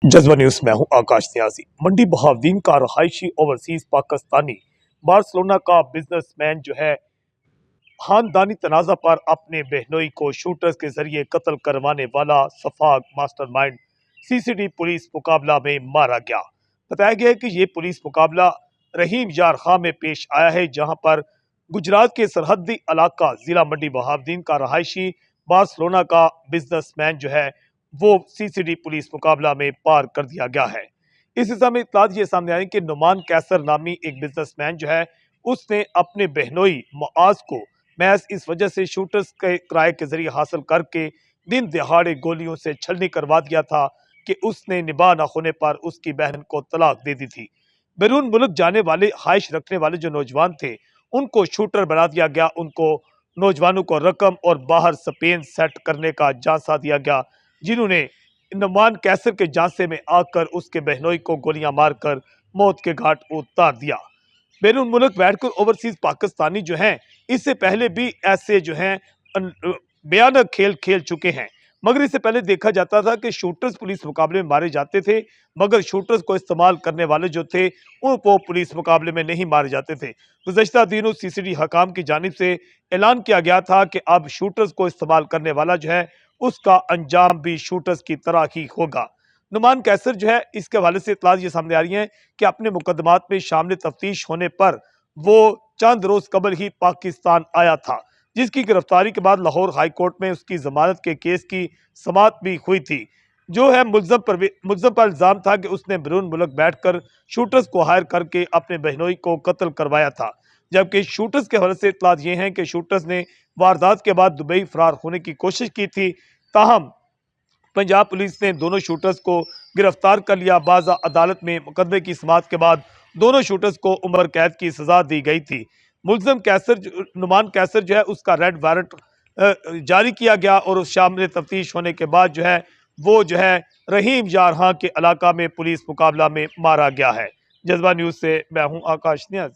जज्बा न्यूज में हूं आकाश न्याजी। मंडी बहाउद्दीन का रहायशी ओवरसीज पाकिस्तानी बार्सिलोना का बिजनेसमैन जो है खानदानी तनाजा पर अपने बहनोई को शूटर्स के जरिए कत्ल करवाने वाला सफाक मास्टरमाइंड सीसीडी पुलिस मुकाबला में मारा गया। बताया गया है कि ये पुलिस मुकाबला रहीम यार खां में पेश आया है, जहां पर गुजरात के सरहदी इलाका जिला मंडी बहाउद्दीन का रहायशी बार्सिलोना का बिजनेसमैन जो है वो सीसीडी पुलिस मुकाबला में पार कर दिया गया है। इस सिलसिले में इत्तलात ये सामने आई कि नुमान कैसर नामी एक बिजनेसमैन जो है उसने अपने बहनोई मुआज को महज इस वजह से शूटर्स के किराए के जरिए हासिल करके दिन दिहाड़े गोलियों से छलनी करवा दिया था कि उसने निभा न होने पर उसकी बहन को तलाक दे दी थी। बैरून मुल्क जाने वाले ख्वाहिश रखने वाले जो नौजवान थे उनको शूटर बना दिया गया। उनको नौजवानों को रकम और बाहर स्पेन सेट करने का झांसा दिया गया, जिन्होंने नुमान कैसर के झांसे में आकर उसके बहनोई को गोलियां मारकर मौत के घाट उतार दिया। बैरून मुल्क बैठकर ओवरसीज पाकिस्तानी जो हैं इससे पहले भी ऐसे जो हैं भयानक खेल खेल चुके हैं, मगर इससे पहले देखा जाता था कि शूटर्स पुलिस मुकाबले में मारे जाते थे, मगर शूटर्स को इस्तेमाल करने वाले जो थे उनको पुलिस मुकाबले में नहीं मारे जाते थे। गुज़श्ता दिनों सीसीडी हकाम की जानिब से ऐलान किया गया था कि अब शूटर्स को इस्तेमाल करने वाला जो है उसका अंजाम भी शूटर्स की तरह ही होगा। नुमान कैसर जो है इसके हवाले से इत्तलात ये सामने आ रही है कि अपने मुकदमात में शामिल तफ्तीश होने पर वो चंद रोज कबल ही पाकिस्तान आया था, जिसकी गिरफ्तारी के बाद लाहौर हाई कोर्ट में उसकी जमानत के केस की समाअत भी हुई थी। जो है मुल्ज़म पर इल्जाम था कि उसने बैरून मुल्क बैठकर शूटर्स को हायर करके अपने बहनोई को कत्ल करवाया था, जबकि शूटर्स के हवाले से इत्तलात ये हैं कि शूटर्स ने वारदात के बाद दुबई फरार होने की कोशिश की थी। ताहम पंजाब पुलिस ने दोनों शूटर्स को गिरफ्तार कर लिया। बाज़ अदालत में मुकदमे की समाअत के बाद दोनों शूटर्स को उम्र कैद की सजा दी गई थी। मुल्ज़म नुमान कैसर जो है उसका रेड वारंट जारी किया गया और उस शामिल तफ्तीश होने के बाद जो है वो जो है रहीम यार खां के इलाका में पुलिस मुकाबला में मारा गया है। जज्बा न्यूज़ से मैं हूं आकाश न्याज।